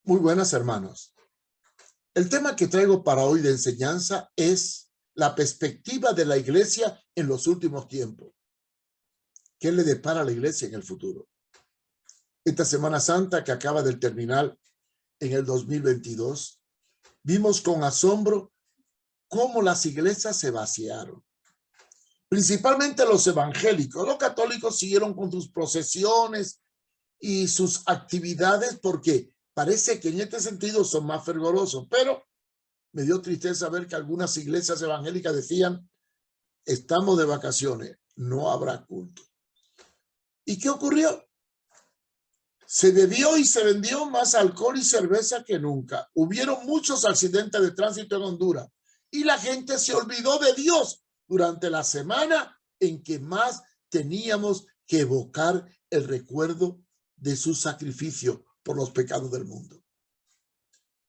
Muy buenas, hermanos. El tema que traigo para hoy de enseñanza es la perspectiva de la iglesia en los últimos tiempos. ¿Qué le depara a la iglesia en el futuro? Esta Semana Santa que acaba de terminar en el 2022, vimos con asombro cómo las iglesias se vaciaron. Principalmente los evangélicos. Los católicos siguieron con sus procesiones y sus actividades porque parece que en este sentido son más fervorosos, pero me dio tristeza ver que algunas iglesias evangélicas decían, estamos de vacaciones, no habrá culto. ¿Y qué ocurrió? Se bebió y se vendió más alcohol y cerveza que nunca. Hubieron muchos accidentes de tránsito en Honduras y la gente se olvidó de Dios durante la semana en que más teníamos que evocar el recuerdo de su sacrificio por los pecados del mundo.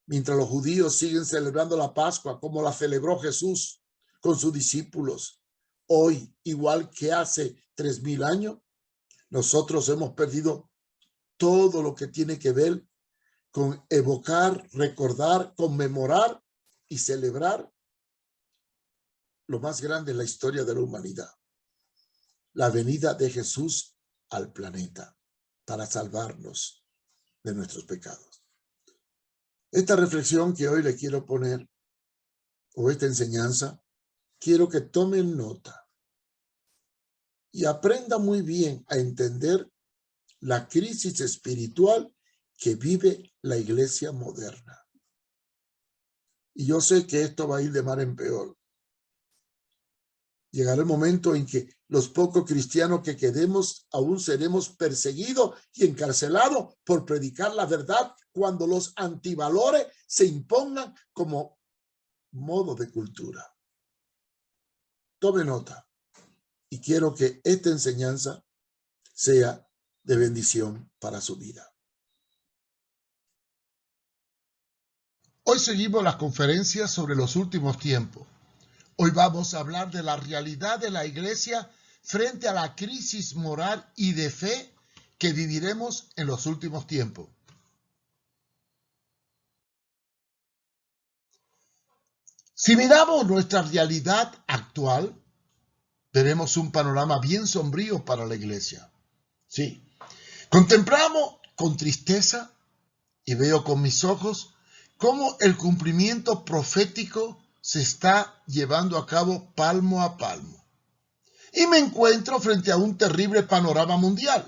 Mientras los judíos siguen celebrando la Pascua como la celebró Jesús con sus discípulos, hoy, igual que hace 3000 años, nosotros hemos perdido todo lo que tiene que ver con evocar, recordar, conmemorar y celebrar lo más grande en la historia de la humanidad, la venida de Jesús al planeta para salvarnos de nuestros pecados. Esta reflexión que hoy le quiero poner, o esta enseñanza, quiero que tomen nota y aprenda muy bien a entender la crisis espiritual que vive la iglesia moderna. Y yo sé que esto va a ir de mal en peor. Llegará el momento en que los pocos cristianos que quedemos aún seremos perseguidos y encarcelados por predicar la verdad cuando los antivalores se impongan como modo de cultura. Tome nota y quiero que esta enseñanza sea de bendición para su vida. Hoy seguimos las conferencias sobre los últimos tiempos. Hoy vamos a hablar de la realidad de la iglesia frente a la crisis moral y de fe que viviremos en los últimos tiempos. Si miramos nuestra realidad actual, veremos un panorama bien sombrío para la iglesia. Sí, contemplamos con tristeza y veo con mis ojos cómo el cumplimiento profético se está llevando a cabo palmo a palmo. Y me encuentro frente a un terrible panorama mundial,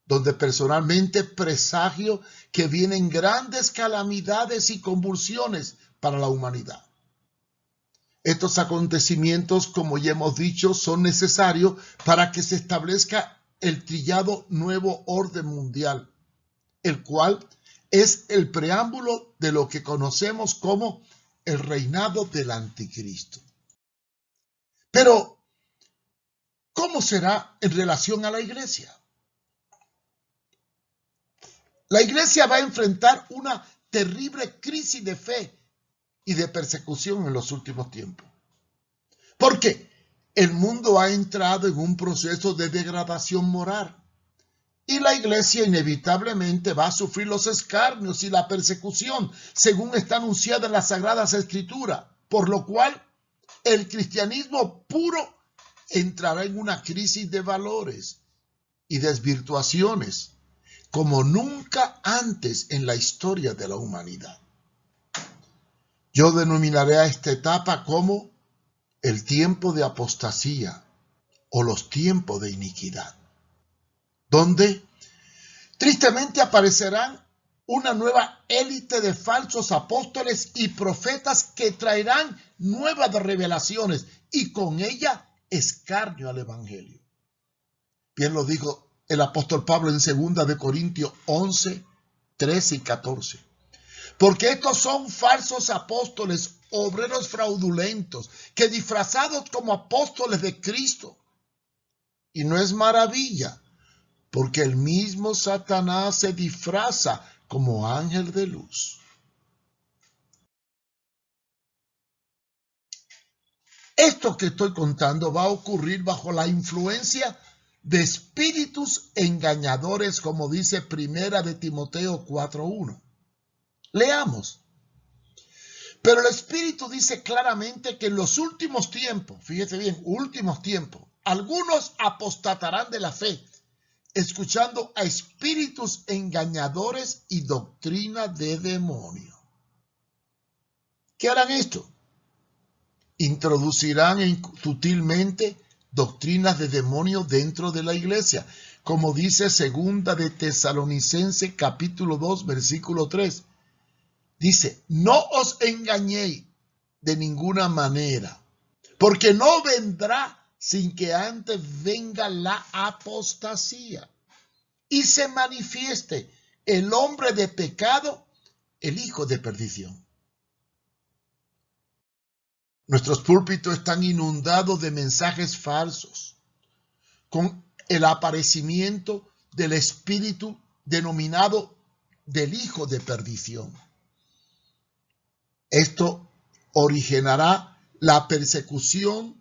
donde personalmente presagio que vienen grandes calamidades y convulsiones para la humanidad. Estos acontecimientos, como ya hemos dicho, son necesarios para que se establezca el trillado nuevo orden mundial, el cual es el preámbulo de lo que conocemos como el reinado del anticristo. Pero, ¿cómo será en relación a la iglesia? La iglesia va a enfrentar una terrible crisis de fe y de persecución en los últimos tiempos. Porque el mundo ha entrado en un proceso de degradación moral. Y la iglesia inevitablemente va a sufrir los escarnios y la persecución, según está anunciada en las Sagradas Escrituras, por lo cual el cristianismo puro entrará en una crisis de valores y desvirtuaciones, como nunca antes en la historia de la humanidad. Yo denominaré a esta etapa como el tiempo de apostasía o los tiempos de iniquidad, donde tristemente aparecerán una nueva élite de falsos apóstoles y profetas que traerán nuevas revelaciones y con ella escarnio al evangelio. Bien lo dijo el apóstol Pablo en 2 de Corintios 11, 13 y 14. Porque estos son falsos apóstoles, obreros fraudulentos, que disfrazados como apóstoles de Cristo. Y no es maravilla, porque el mismo Satanás se disfraza como ángel de luz. Esto que estoy contando va a ocurrir bajo la influencia de espíritus engañadores, como dice 1 de Timoteo 4:1. Leamos. Pero el Espíritu dice claramente que en los últimos tiempos, fíjese bien, últimos tiempos, algunos apostatarán de la fe, escuchando a espíritus engañadores y doctrina de demonio. ¿Qué harán esto? Introducirán sutilmente doctrinas de demonio dentro de la iglesia, como dice segunda de Tesalonicenses capítulo 2 versículo 3. Dice, no os engañéis de ninguna manera, porque no vendrá sin que antes venga la apostasía y se manifieste el hombre de pecado, el hijo de perdición. Nuestros púlpitos están inundados de mensajes falsos, con el aparecimiento del espíritu denominado del hijo de perdición. Esto originará la persecución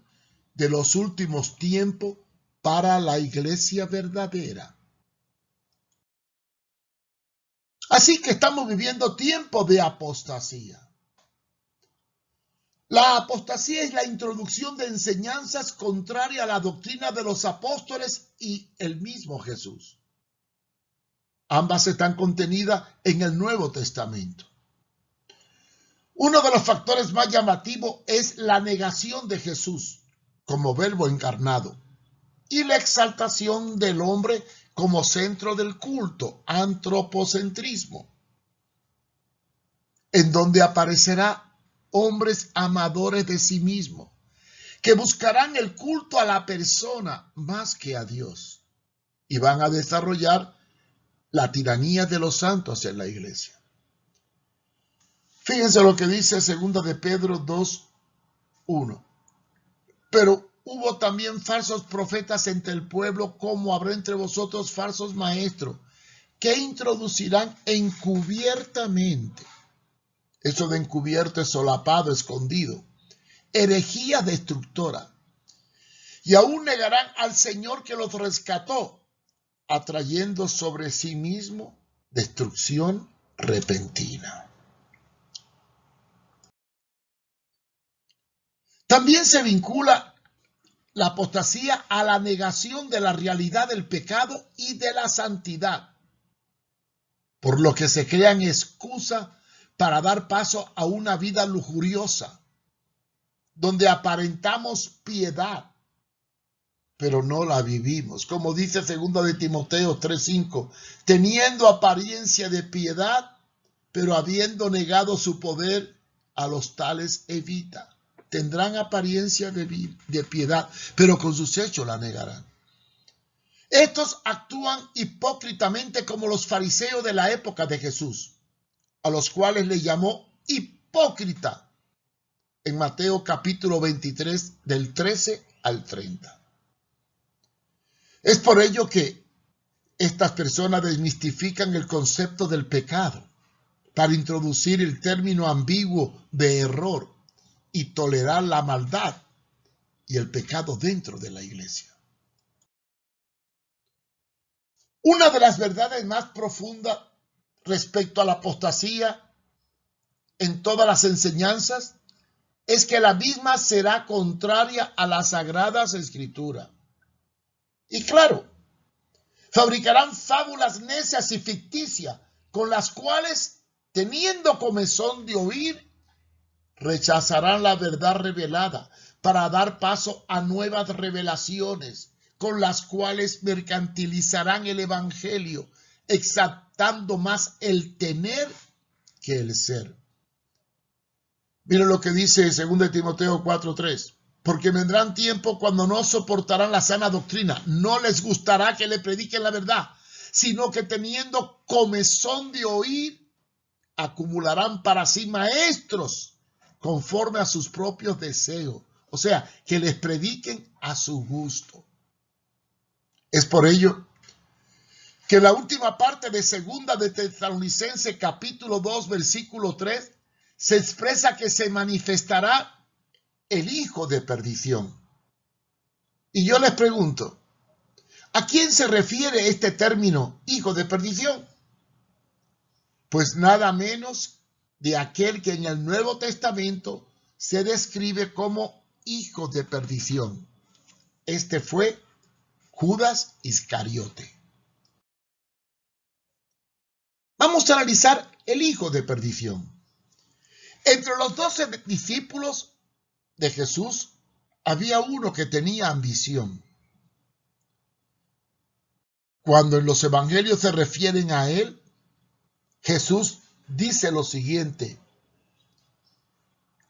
de los últimos tiempos para la iglesia verdadera. Así que estamos viviendo tiempos de apostasía. La apostasía es la introducción de enseñanzas contrarias a la doctrina de los apóstoles y el mismo Jesús. Ambas están contenidas en el Nuevo Testamento. Uno de los factores más llamativos es la negación de Jesús como verbo encarnado y la exaltación del hombre como centro del culto, antropocentrismo, en donde aparecerá hombres amadores de sí mismos, que buscarán el culto a la persona más que a Dios y van a desarrollar la tiranía de los santos en la iglesia. Fíjense lo que dice 2 de Pedro 2:1. Pero hubo también falsos profetas entre el pueblo, como habrá entre vosotros falsos maestros, que introducirán encubiertamente. Eso de encubierto es solapado, escondido. Herejía destructora. Y aún negarán al Señor que los rescató, atrayendo sobre sí mismo destrucción repentina. También se vincula la apostasía a la negación de la realidad del pecado y de la santidad, por lo que se crean excusas para dar paso a una vida lujuriosa, donde aparentamos piedad, pero no la vivimos. Como dice 2 de Timoteo 3:5, teniendo apariencia de piedad, pero habiendo negado su poder, a los tales evita. Tendrán apariencia de piedad, pero con sus hechos la negarán. Estos actúan hipócritamente como los fariseos de la época de Jesús, a los cuales le llamó hipócrita en Mateo capítulo 23, del 13 al 30. Es por ello que estas personas desmistifican el concepto del pecado para introducir el término ambiguo de error y tolerar la maldad y el pecado dentro de la iglesia. Una de las verdades más profundas respecto a la apostasía en todas las enseñanzas es que la misma será contraria a las sagradas escrituras. Y claro, fabricarán fábulas necias y ficticias con las cuales, teniendo comezón de oír, rechazarán la verdad revelada para dar paso a nuevas revelaciones, con las cuales mercantilizarán el evangelio, exaltando más el tener que el ser. Miren lo que dice 2 Timoteo 4:3. Porque vendrán tiempos cuando no soportarán la sana doctrina, no les gustará que le prediquen la verdad, sino que teniendo comezón de oír, acumularán para sí maestros conforme a sus propios deseos. O sea, que les prediquen a su gusto. Es por ello que la última parte de 2 de Tesalonicenses capítulo 2 versículo 3 se expresa que se manifestará el hijo de perdición. Y yo les pregunto, ¿a quién se refiere este término hijo de perdición? pues nada menos de aquel que en el Nuevo Testamento se describe como hijo de perdición. Este fue Judas Iscariote. Vamos a analizar el hijo de perdición. Entre los 12 discípulos de Jesús había uno que tenía ambición. Cuando en los evangelios se refieren a él, Jesús dice lo siguiente: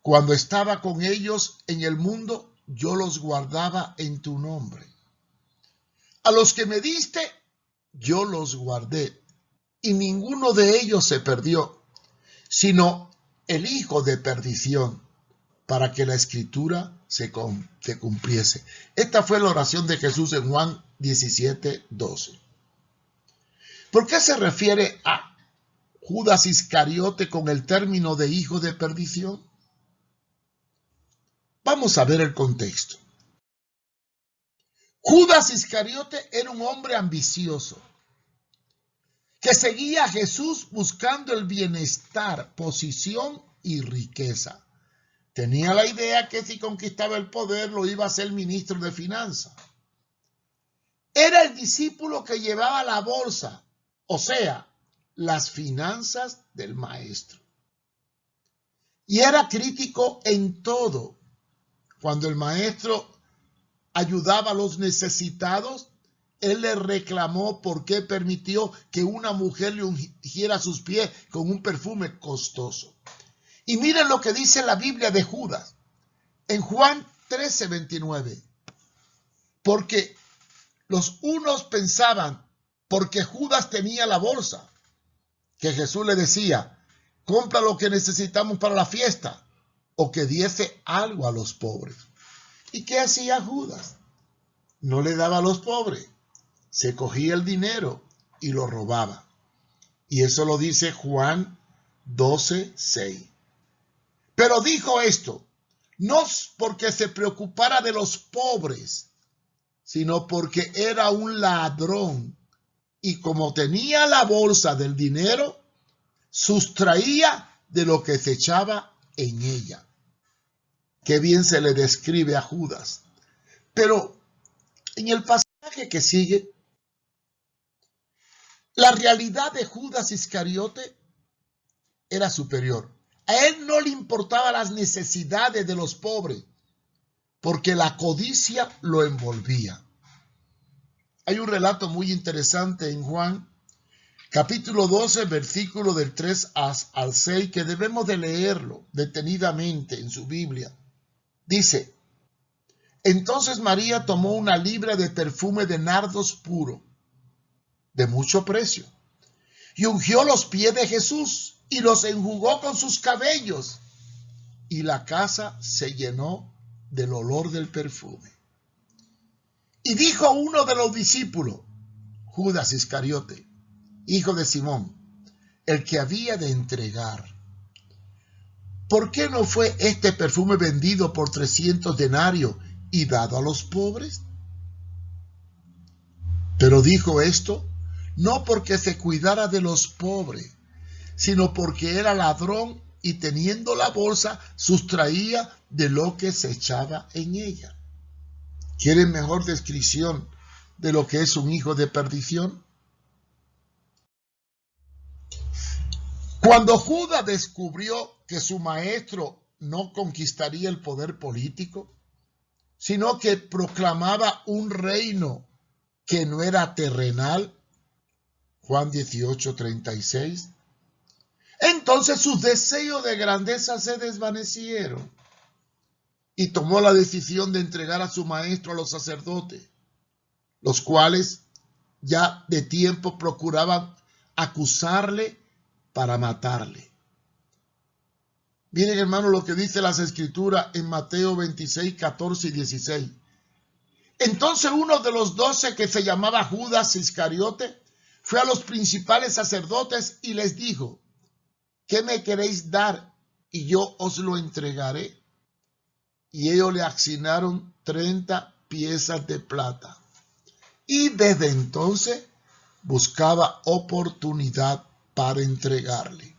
cuando estaba con ellos en el mundo, yo los guardaba en tu nombre. A los que me diste, yo los guardé, y ninguno de ellos se perdió, sino el hijo de perdición, para que la escritura se cumpliese. Esta fue la oración de Jesús en Juan 17:12. ¿Por qué se refiere a Judas Iscariote con el término de hijo de perdición? Vamos a ver el contexto. Judas Iscariote era un hombre ambicioso que seguía a Jesús buscando el bienestar, posición y riqueza. Tenía la idea que si conquistaba el poder lo iba a ser ministro de finanzas. Era el discípulo que llevaba la bolsa, o sea, las finanzas del maestro. Y era crítico en todo. Cuando el maestro ayudaba a los necesitados, él le reclamó por qué permitió que una mujer le ungiera sus pies con un perfume costoso. Y miren lo que dice la Biblia de Judas en Juan 13:29. Porque los unos pensaban, porque Judas tenía la bolsa, que Jesús le decía, compra lo que necesitamos para la fiesta, o que diese algo a los pobres. ¿Y qué hacía Judas? No le daba a los pobres, se cogía el dinero y lo robaba. Y eso lo dice Juan 12:6. Pero dijo esto, no porque se preocupara de los pobres, sino porque era un ladrón. Y como tenía la bolsa del dinero, sustraía de lo que se echaba en ella. Qué bien se le describe a Judas. Pero en el pasaje que sigue, la realidad de Judas Iscariote era superior. A él no le importaban las necesidades de los pobres, porque la codicia lo envolvía. Hay un relato muy interesante en Juan, capítulo 12, versículo del 3 al 6, que debemos de leerlo detenidamente en su Biblia. Dice, entonces María tomó una libra de perfume de nardos puro, de mucho precio, y ungió los pies de Jesús y los enjugó con sus cabellos, y la casa se llenó del olor del perfume. Y dijo uno de los discípulos, Judas Iscariote, hijo de Simón, el que había de entregar, ¿por qué no fue este perfume vendido por 300 denarios y dado a los pobres? Pero dijo esto no porque se cuidara de los pobres, sino porque era ladrón y teniendo la bolsa sustraía de lo que se echaba en ella. ¿Quieren mejor descripción de lo que es un hijo de perdición? Cuando Judas descubrió que su maestro no conquistaría el poder político, sino que proclamaba un reino que no era terrenal, Juan 18:36, entonces sus deseos de grandeza se desvanecieron y tomó la decisión de entregar a su maestro a los sacerdotes, los cuales ya de tiempo procuraban acusarle para matarle. Miren, hermanos, lo que dice las Escrituras en Mateo 26, 14 y 16. Entonces uno de los 12, que se llamaba Judas Iscariote, fue a los principales sacerdotes y les dijo, ¿qué me queréis dar? Y yo os lo entregaré. Y ellos le asignaron 30 piezas de plata. Y desde entonces buscaba oportunidad para entregarle.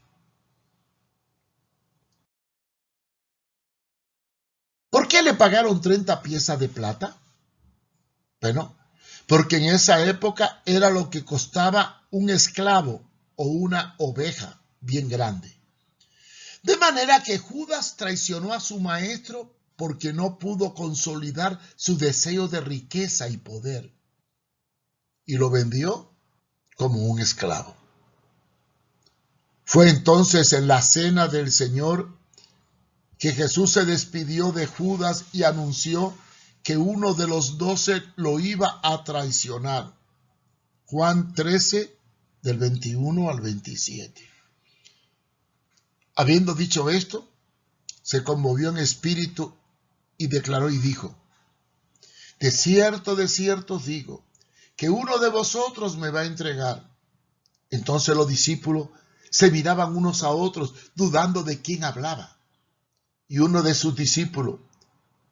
¿Por qué le pagaron 30 piezas de plata? Bueno, porque en esa época era lo que costaba un esclavo o una oveja bien grande. De manera que Judas traicionó a su maestro porque no pudo consolidar su deseo de riqueza y poder, y lo vendió como un esclavo. Fue entonces en la cena del Señor que Jesús se despidió de Judas y anunció que uno de los 12 lo iba a traicionar. Juan 13, del 21 al 27. Habiendo dicho esto, se conmovió en espíritu y declaró y dijo: de cierto os digo, que uno de vosotros me va a entregar. Entonces los discípulos se miraban unos a otros, dudando de quién hablaba. Y uno de sus discípulos,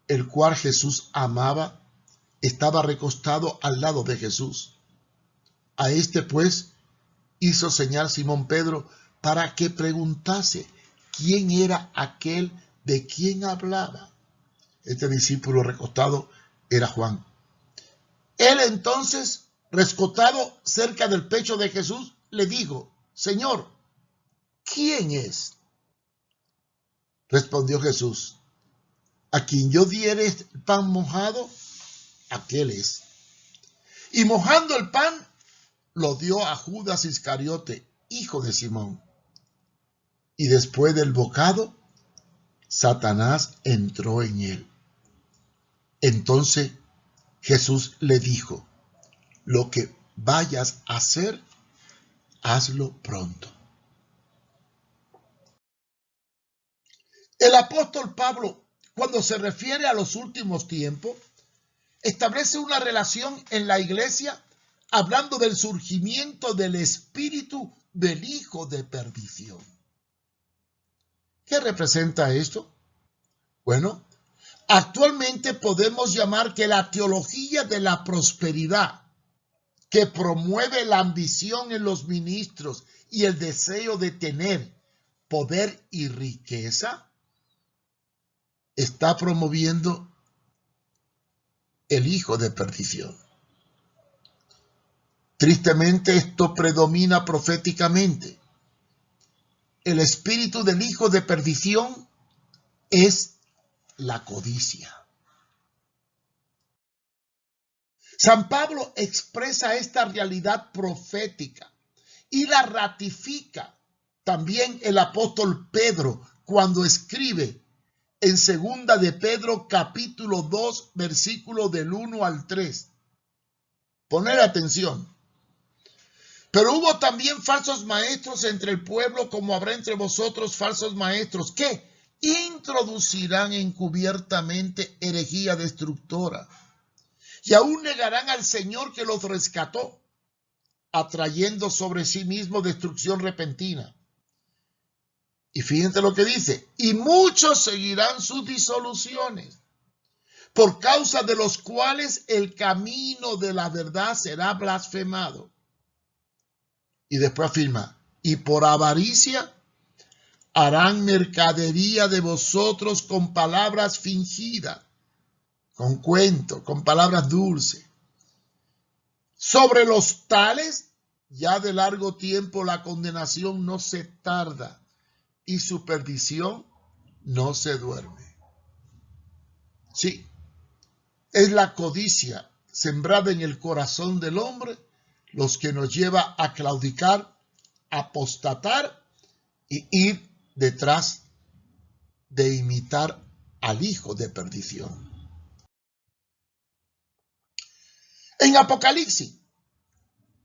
el cual Jesús amaba, estaba recostado al lado de Jesús. A este pues hizo señal Simón Pedro para que preguntase quién era aquel de quien hablaba. Este discípulo recostado era Juan. Él entonces, recostado cerca del pecho de Jesús, le dijo: Señor, ¿quién es? Respondió Jesús: a quien yo diere el pan mojado, aquel es. Y mojando el pan, lo dio a Judas Iscariote, hijo de Simón. Y después del bocado, Satanás entró en él. Entonces Jesús le dijo: lo que vayas a hacer, hazlo pronto. El apóstol Pablo, cuando se refiere a los últimos tiempos, establece una relación en la iglesia hablando del surgimiento del espíritu del hijo de perdición. ¿Qué representa esto? Bueno, actualmente podemos llamar que la teología de la prosperidad, que promueve la ambición en los ministros y el deseo de tener poder y riqueza, está promoviendo el hijo de perdición. Tristemente, esto predomina proféticamente. El espíritu del hijo de perdición es la codicia. San Pablo expresa esta realidad profética y la ratifica también el apóstol Pedro cuando escribe en 2 de Pedro capítulo 2 versículo del 1 al 3. Poner atención. Pero hubo también falsos maestros entre el pueblo, como habrá entre vosotros falsos maestros, que introducirán encubiertamente herejía destructora, y aún negarán al Señor que los rescató, atrayendo sobre sí mismo destrucción repentina. Y fíjense lo que dice: y muchos seguirán sus disoluciones, por causa de los cuales el camino de la verdad será blasfemado. Y después afirma: y por avaricia harán mercadería de vosotros con palabras fingidas, con cuentos, con palabras dulces. Sobre los tales, ya de largo tiempo la condenación no se tarda, y su perdición no se duerme. Sí, es la codicia sembrada en el corazón del hombre los que nos lleva a claudicar, apostatar y ir detrás de imitar al hijo de perdición. En Apocalipsis,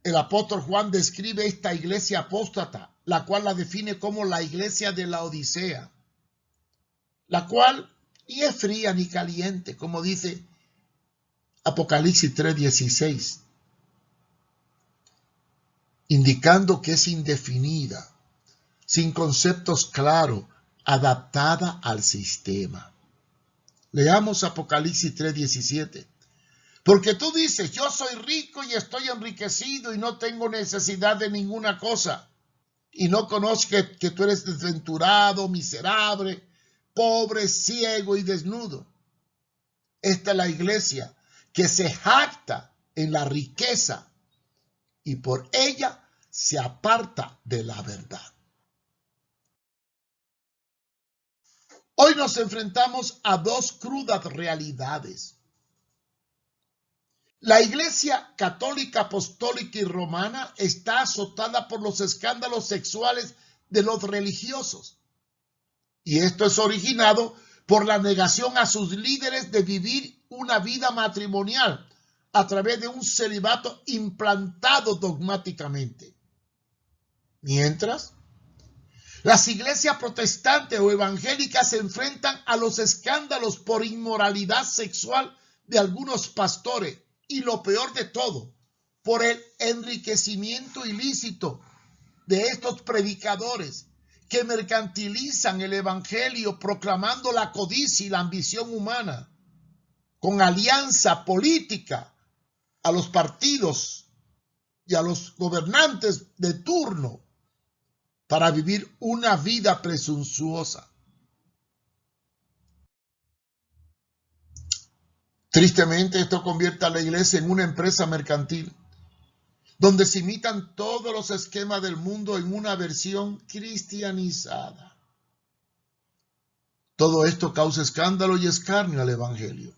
el apóstol Juan describe esta iglesia apóstata, la cual la define como la iglesia de la Odisea, la cual ni es fría ni caliente, como dice Apocalipsis 3:16, indicando que es indefinida, sin conceptos claros, adaptada al sistema. Leamos Apocalipsis 3:17. Porque tú dices: yo soy rico y estoy enriquecido y no tengo necesidad de ninguna cosa, y no conozca que tú eres desventurado, miserable, pobre, ciego y desnudo. Esta es la iglesia que se jacta en la riqueza y por ella se aparta de la verdad. Hoy nos enfrentamos a dos crudas realidades. La Iglesia Católica, Apostólica y Romana está azotada por los escándalos sexuales de los religiosos. Y esto es originado por la negación a sus líderes de vivir una vida matrimonial a través de un celibato implantado dogmáticamente. Mientras, las iglesias protestantes o evangélicas se enfrentan a los escándalos por inmoralidad sexual de algunos pastores y lo peor de todo, por el enriquecimiento ilícito de estos predicadores que mercantilizan el evangelio proclamando la codicia y la ambición humana con alianza política a los partidos y a los gobernantes de turno para vivir una vida presuntuosa. Tristemente, esto convierte a la iglesia en una empresa mercantil, donde se imitan todos los esquemas del mundo en una versión cristianizada. Todo esto causa escándalo y escarnio al evangelio,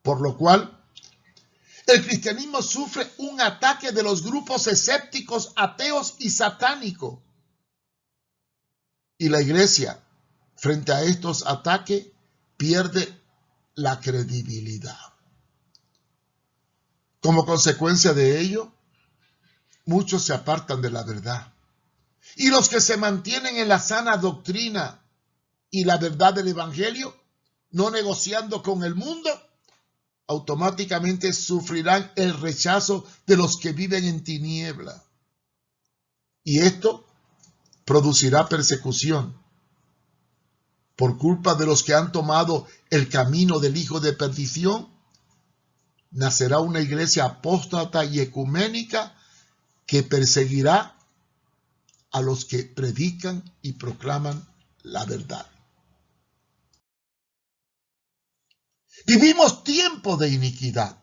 por lo cual el cristianismo sufre un ataque de los grupos escépticos, ateos y satánicos. Y la iglesia, frente a estos ataques, pierde la credibilidad. Como consecuencia de ello, muchos se apartan de la verdad. Y los que se mantienen en la sana doctrina y la verdad del evangelio, no negociando con el mundo, automáticamente sufrirán el rechazo de los que viven en tiniebla. Y esto producirá persecución por culpa de los que han tomado el camino del hijo de perdición. Nacerá una iglesia apóstata y ecuménica que perseguirá a los que predican y proclaman la verdad. Vivimos tiempos de iniquidad.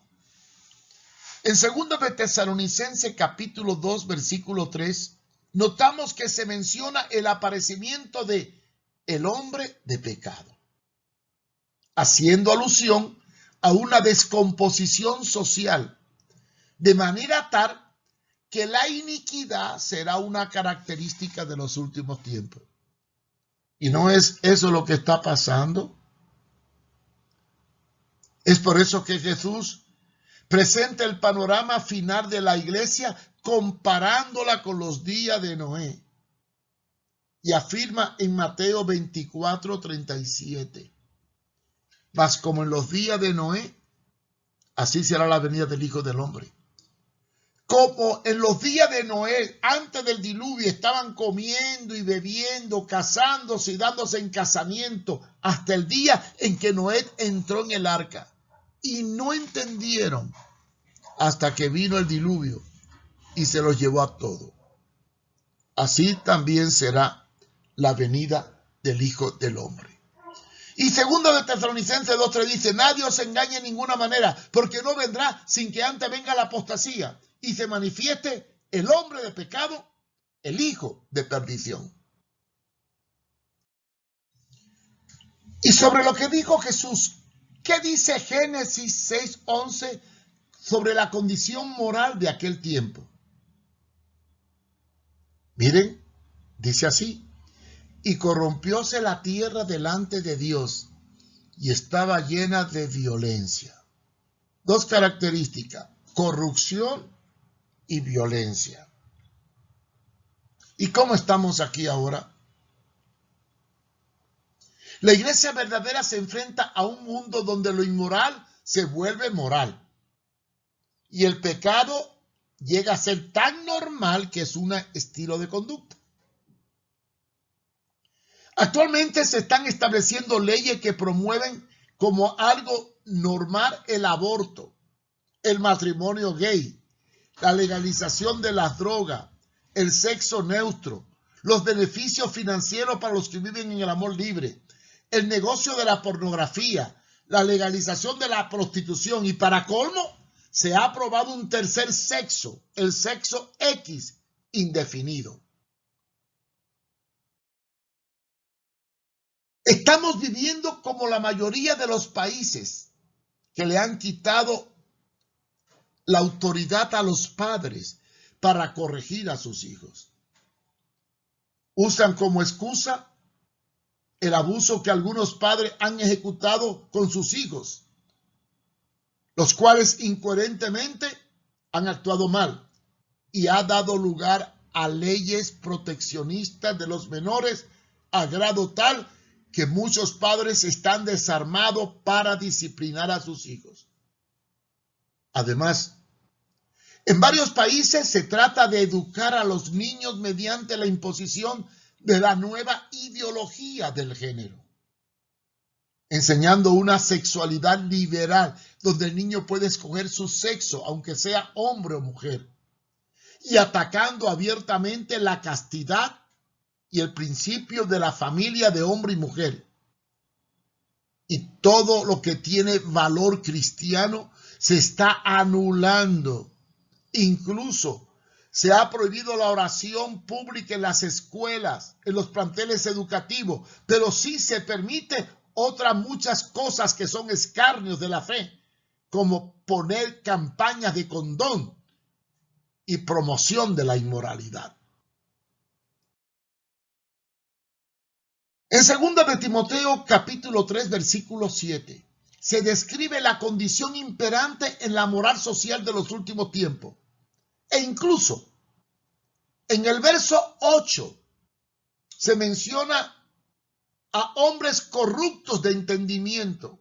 En 2 de Tesalonicenses capítulo 2 versículo 3 notamos que se menciona el aparecimiento de el hombre de pecado, haciendo alusión a una descomposición social, de manera tal que la iniquidad será una característica de los últimos tiempos. ¿Y no es eso lo que está pasando? Es por eso que Jesús presenta el panorama final de la iglesia comparándola con los días de Noé. Y afirma en Mateo 24:37, mas como en los días de Noé, así será la venida del Hijo del Hombre. Como en los días de Noé, antes del diluvio, estaban comiendo y bebiendo, casándose y dándose en casamiento, hasta el día en que Noé entró en el arca. Y no entendieron hasta que vino el diluvio y se los llevó a todos. Así también será la venida del Hijo del Hombre. Y 2 de Tesalonicenses 2:3 dice, nadie os engañe en ninguna manera, porque no vendrá sin que antes venga la apostasía y se manifieste el hombre de pecado, el hijo de perdición. Y sobre lo que dijo Jesús, ¿qué dice Génesis 6:11 sobre la condición moral de aquel tiempo? Miren, dice así, y corrompióse la tierra delante de Dios y estaba llena de violencia. Dos características, corrupción y violencia. ¿Y cómo estamos aquí ahora? La iglesia verdadera se enfrenta a un mundo donde lo inmoral se vuelve moral. Y el pecado llega a ser tan normal que es un estilo de conducta. Actualmente se están estableciendo leyes que promueven como algo normal el aborto, el matrimonio gay, la legalización de las drogas, el sexo neutro, los beneficios financieros para los que viven en el amor libre, el negocio de la pornografía, la legalización de la prostitución y para colmo, se ha aprobado un tercer sexo, el sexo X, indefinido. Estamos viviendo como la mayoría de los países que le han quitado la autoridad a los padres para corregir a sus hijos. Usan como excusa el abuso que algunos padres han ejecutado con sus hijos, los cuales incoherentemente han actuado mal y ha dado lugar a leyes proteccionistas de los menores a grado tal que muchos padres están desarmados para disciplinar a sus hijos. Además, en varios países se trata de educar a los niños mediante la imposición de la nueva ideología del género, enseñando una sexualidad liberal donde el niño puede escoger su sexo, aunque sea hombre o mujer, y atacando abiertamente la castidad y el principio de la familia de hombre y mujer. Y todo lo que tiene valor cristiano se está anulando. Incluso se ha prohibido la oración pública en las escuelas, en los planteles educativos, pero sí se permite otras muchas cosas que son escarnios de la fe, como poner campañas de condón y promoción de la inmoralidad. En 2 de Timoteo, capítulo 3, versículo 7, se describe la condición imperante en la moral social de los últimos tiempos. E incluso en el verso 8 se menciona a hombres corruptos de entendimiento,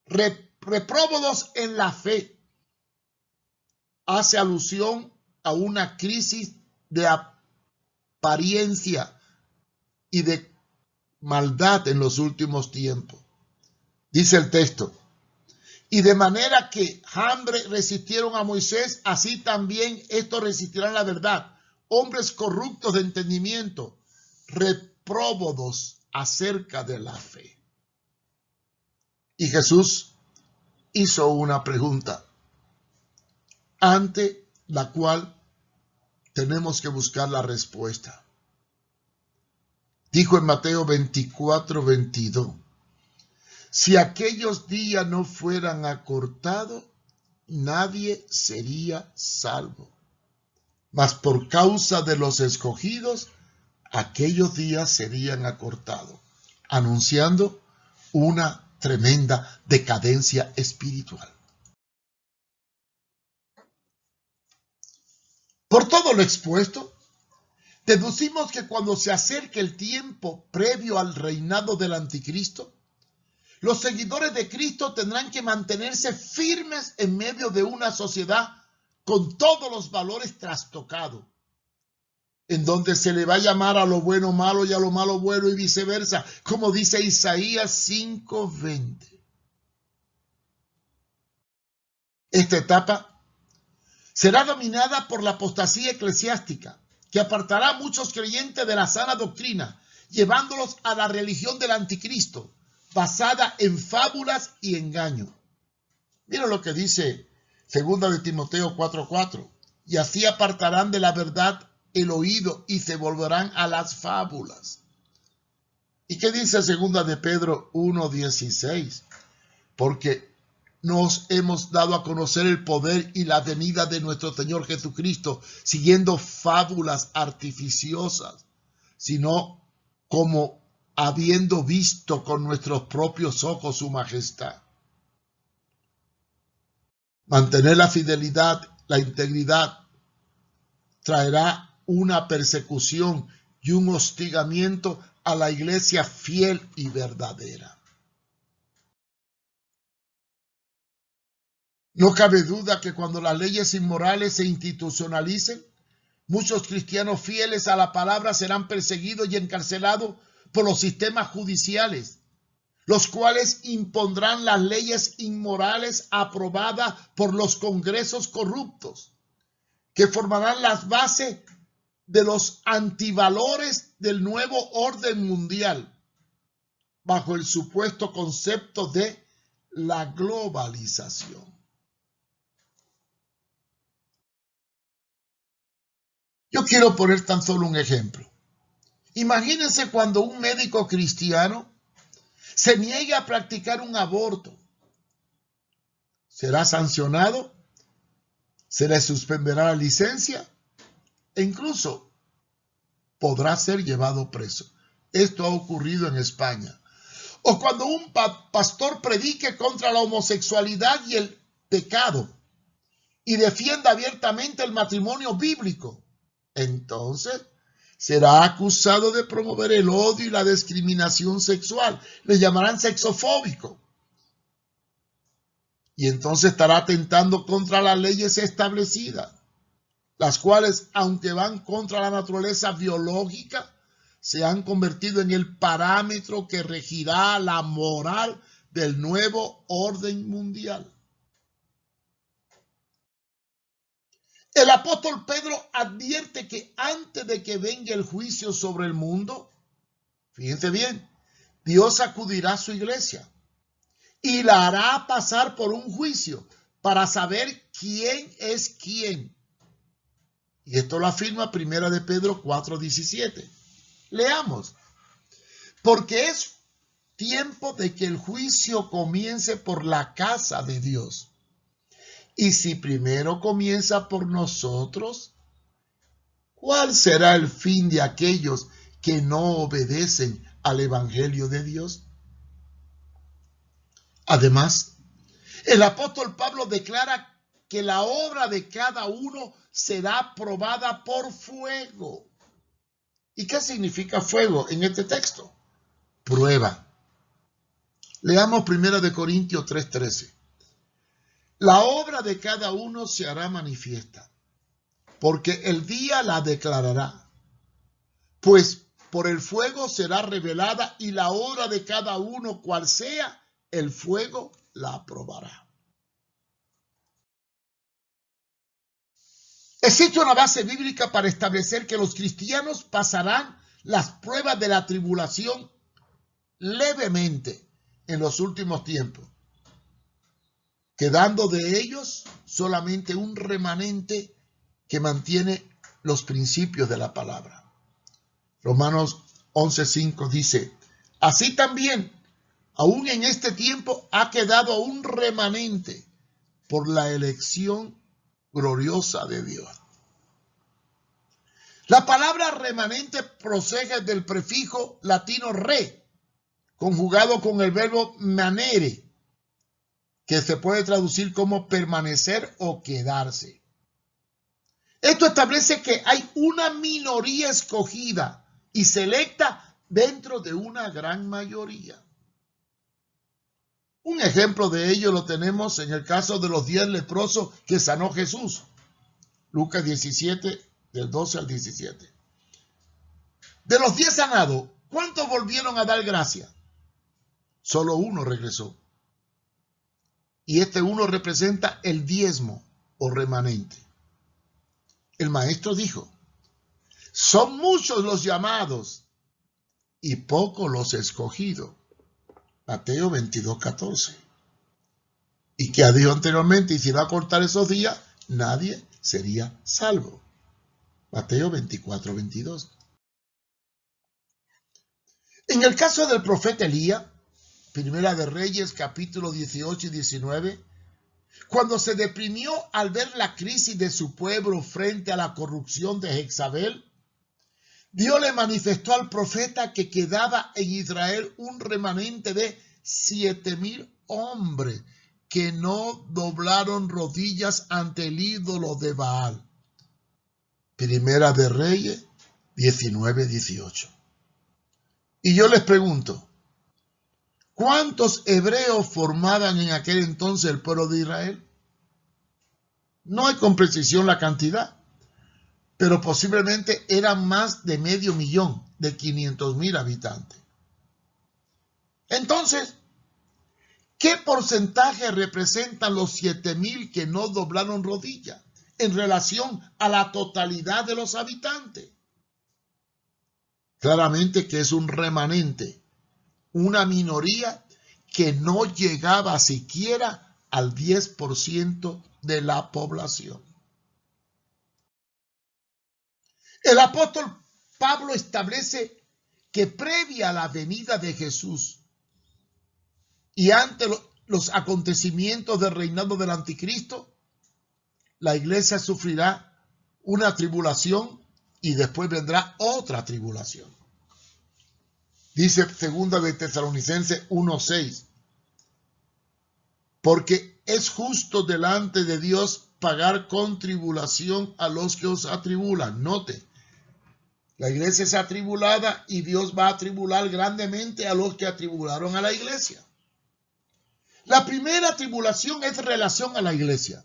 repróbados en la fe. Hace alusión a una crisis de apariencia y de maldad en los últimos tiempos. Dice el texto: y de manera que hambre resistieron a Moisés, así también estos resistirán la verdad. Hombres corruptos de entendimiento, repróbados acerca de la fe. Y Jesús hizo una pregunta, ante la cual tenemos que buscar la respuesta. Dijo en Mateo 24, 22, si aquellos días no fueran acortados, nadie sería salvo. Mas por causa de los escogidos, aquellos días serían acortados, anunciando una tremenda decadencia espiritual. Por todo lo expuesto, deducimos que cuando se acerque el tiempo previo al reinado del anticristo, los seguidores de Cristo tendrán que mantenerse firmes en medio de una sociedad con todos los valores trastocados, en donde se le va a llamar a lo bueno malo y a lo malo bueno y viceversa, como dice Isaías 5:20. Esta etapa será dominada por la apostasía eclesiástica, que apartará a muchos creyentes de la sana doctrina, llevándolos a la religión del anticristo, basada en fábulas y engaño. Mira lo que dice 2 de Timoteo 4:4. Y así apartarán de la verdad el oído y se volverán a las fábulas. ¿Y qué dice 2 de Pedro 1:16? Porque nos hemos dado a conocer el poder y la venida de nuestro Señor Jesucristo, siguiendo fábulas artificiosas, sino como habiendo visto con nuestros propios ojos su majestad. Mantener la fidelidad, la integridad, traerá una persecución y un hostigamiento a la iglesia fiel y verdadera. No cabe duda que cuando las leyes inmorales se institucionalicen, muchos cristianos fieles a la palabra serán perseguidos y encarcelados por los sistemas judiciales, los cuales impondrán las leyes inmorales aprobadas por los congresos corruptos, que formarán las bases de los antivalores del nuevo orden mundial bajo el supuesto concepto de la globalización. Yo quiero poner tan solo un ejemplo. Imagínense cuando un médico cristiano se niegue a practicar un aborto. ¿Será sancionado? ¿Se le suspenderá la licencia? E incluso podrá ser llevado preso. Esto ha ocurrido en España. O cuando un pastor predique contra la homosexualidad y el pecado y defienda abiertamente el matrimonio bíblico, entonces será acusado de promover el odio y la discriminación sexual. Le llamarán sexofóbico. Y entonces estará atentando contra las leyes establecidas, las cuales, aunque van contra la naturaleza biológica, se han convertido en el parámetro que regirá la moral del nuevo orden mundial. El apóstol Pedro advierte que antes de que venga el juicio sobre el mundo, fíjense bien, Dios acudirá a su iglesia y la hará pasar por un juicio para saber quién es quién. Y esto lo afirma 1 de Pedro 4:17. Leamos. Porque es tiempo de que el juicio comience por la casa de Dios. Y si primero comienza por nosotros, ¿cuál será el fin de aquellos que no obedecen al Evangelio de Dios? Además, el apóstol Pablo declara que la obra de cada uno será probada por fuego. ¿Y qué significa fuego en este texto? Prueba. Leamos 1 Corintios 3:13. La obra de cada uno se hará manifiesta, porque el día la declarará. Pues por el fuego será revelada y la obra de cada uno, cual sea, el fuego la aprobará. Existe una base bíblica para establecer que los cristianos pasarán las pruebas de la tribulación levemente en los últimos tiempos, quedando de ellos solamente un remanente que mantiene los principios de la palabra. Romanos 11:5 dice, así también, aún en este tiempo ha quedado un remanente por la elección gloriosa de Dios. La palabra remanente procede del prefijo latino re, conjugado con el verbo manere, que se puede traducir como permanecer o quedarse. Esto establece que hay una minoría escogida y selecta dentro de una gran mayoría. Un ejemplo de ello lo tenemos en el caso de los 10 leprosos que sanó Jesús. Lucas 17, del 12 al 17. De los 10 sanados, ¿cuántos volvieron a dar gracia? Solo uno regresó. Y este uno representa el diezmo o remanente. El maestro dijo, son muchos los llamados y pocos los escogidos. Mateo 22:14. Y que dijo anteriormente, y si va a cortar esos días, nadie sería salvo. Mateo 24:22. En el caso del profeta Elías, Primera de Reyes, capítulo 18 y 19, cuando se deprimió al ver la crisis de su pueblo frente a la corrupción de Jezabel, Dios le manifestó al profeta que quedaba en Israel un remanente de 7,000 hombres que no doblaron rodillas ante el ídolo de Baal. Primera de Reyes 19:18. Y yo les pregunto, ¿cuántos hebreos formaban en aquel entonces el pueblo de Israel? No hay con precisión la cantidad, pero posiblemente eran más de 500,000, de 500,000 habitantes. Entonces, ¿qué porcentaje representan los 7,000 que no doblaron rodilla? en relación a la totalidad de los habitantes. Claramente que es un remanente, una minoría que no llegaba siquiera al 10% de la población. El apóstol Pablo establece que previa a la venida de Jesús y ante los acontecimientos del reinado del anticristo, la iglesia sufrirá una tribulación y después vendrá otra tribulación. Dice 2 de Tesalonicenses 1:6, porque es justo delante de Dios pagar con tribulación a los que os atribulan. Note, la iglesia es atribulada y Dios va a atribular grandemente a los que atribularon a la iglesia. La primera tribulación es en relación a la iglesia.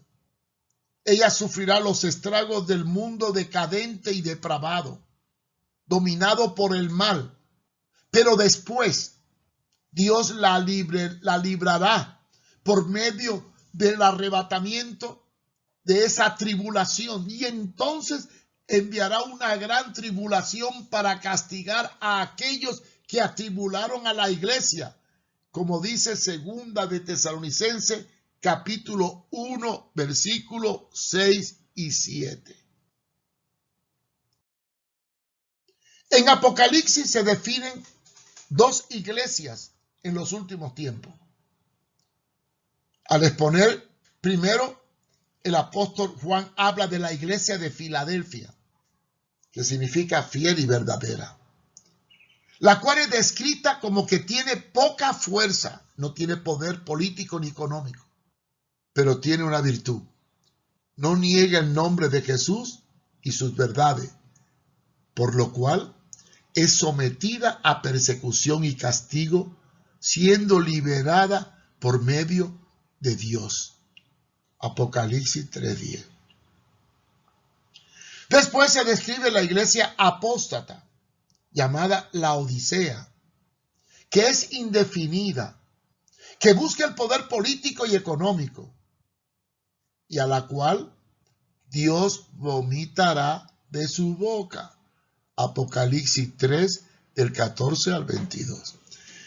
Ella sufrirá los estragos del mundo decadente y depravado, dominado por el mal. Pero después Dios la librará por medio del arrebatamiento de esa tribulación. Y entonces enviará una gran tribulación para castigar a aquellos que atribularon a la iglesia. Como dice 2 de Tesalonicenses, capítulo 1, versículos 6 y 7. En Apocalipsis se definen dos iglesias en los últimos tiempos. Al exponer primero, el apóstol Juan habla de la iglesia de Filadelfia, que significa fiel y verdadera, la cual es descrita como que tiene poca fuerza, no tiene poder político ni económico, pero tiene una virtud. No niega el nombre de Jesús y sus verdades, por lo cual es sometida a persecución y castigo, siendo liberada por medio de Dios. Apocalipsis 3:10. Después se describe la iglesia apóstata, llamada Laodicea, que es indefinida, que busca el poder político y económico, y a la cual Dios vomitará de su boca. Apocalipsis 3, del 14 al 22.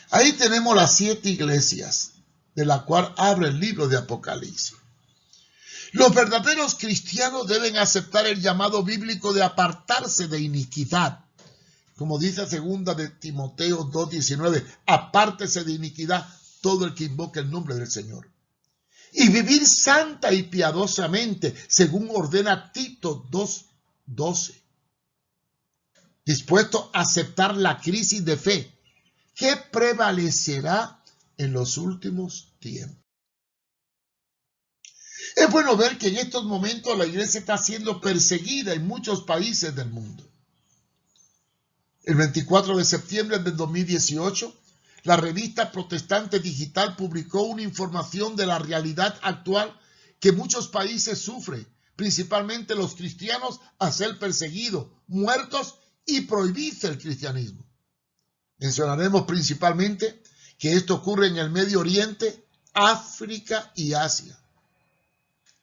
Ahí tenemos las 7 iglesias, de la cual abre el libro de Apocalipsis. Los verdaderos cristianos deben aceptar el llamado bíblico de apartarse de iniquidad. Como dice 2 de Timoteo 2:19, apártese de iniquidad todo el que invoque el nombre del Señor. Y vivir santa y piadosamente, según ordena Tito 2:12. Dispuesto a aceptar la crisis de fe que prevalecerá en los últimos tiempos. Es bueno ver que en estos momentos la iglesia está siendo perseguida en muchos países del mundo. El 24 de septiembre del 2018, la revista protestante digital publicó una información de la realidad actual que muchos países sufren, principalmente los cristianos, a ser perseguidos, muertos y prohibirse el cristianismo. Mencionaremos principalmente que esto ocurre en el Medio Oriente, África y Asia.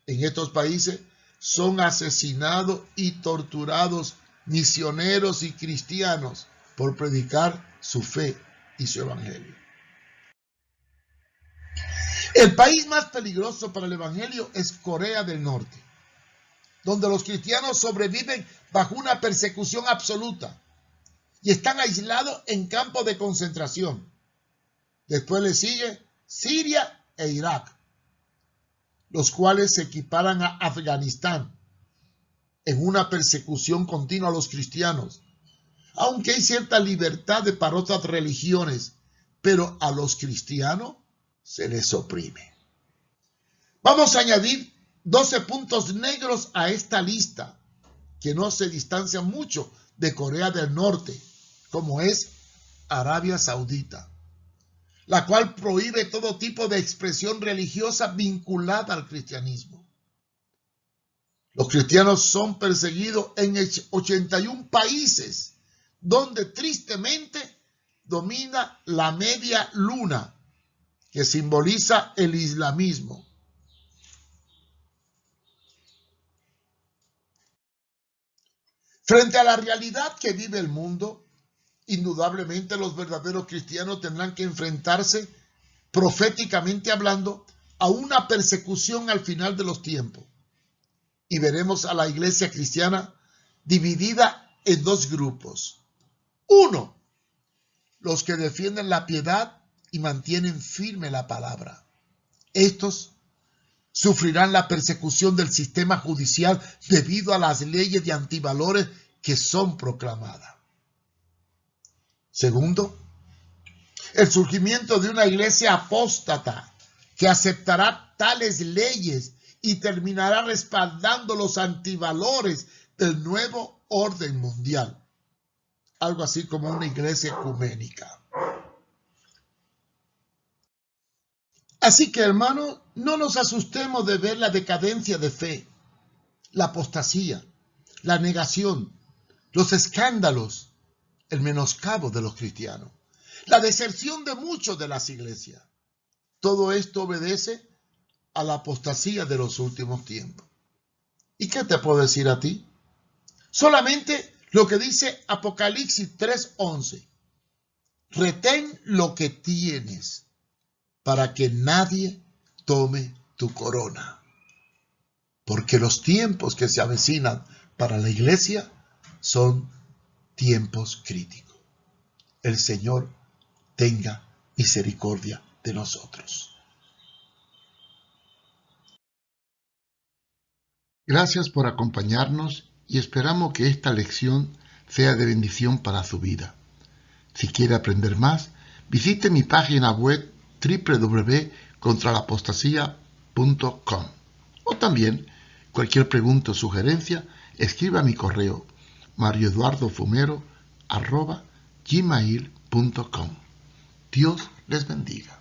En estos países son asesinados y torturados misioneros y cristianos por predicar su fe y su evangelio. El país más peligroso para el evangelio es Corea del Norte, donde los cristianos sobreviven bajo una persecución absoluta y están aislados en campos de concentración. Después le sigue Siria e Irak, los cuales se equiparan a Afganistán en una persecución continua a los cristianos, aunque hay cierta libertad para otras religiones, pero a los cristianos se les oprime. Vamos a añadir 12 puntos negros a esta lista, que no se distancian mucho de Corea del Norte, como es Arabia Saudita, la cual prohíbe todo tipo de expresión religiosa vinculada al cristianismo. Los cristianos son perseguidos en 81 países, donde tristemente domina la media luna, que simboliza el islamismo. Frente a la realidad que vive el mundo, indudablemente los verdaderos cristianos tendrán que enfrentarse, proféticamente hablando, a una persecución al final de los tiempos. Y veremos a la iglesia cristiana dividida en dos grupos. Uno, los que defienden la piedad y mantienen firme la palabra. Estos sufrirán la persecución del sistema judicial debido a las leyes de antivalores que son proclamadas. Segundo, el surgimiento de una iglesia apóstata que aceptará tales leyes y terminará respaldando los antivalores del nuevo orden mundial. Algo así como una iglesia ecuménica. Así que, hermanos, no nos asustemos de ver la decadencia de fe, la apostasía, la negación, los escándalos, el menoscabo de los cristianos, la deserción de muchos de las iglesias. Todo esto obedece a la apostasía de los últimos tiempos. ¿Y qué te puedo decir a ti? Solamente lo que dice Apocalipsis 3:11. Retén lo que tienes para que nadie tome tu corona. Porque los tiempos que se avecinan para la iglesia son tiempos críticos. El Señor tenga misericordia de nosotros. Gracias por acompañarnos y esperamos que esta lección sea de bendición para su vida. Si quiere aprender más, visite mi página web www.contralapostasia.com o también cualquier pregunta o sugerencia, escriba a mi correo marioeduardofumero@gmail.com. Dios les bendiga.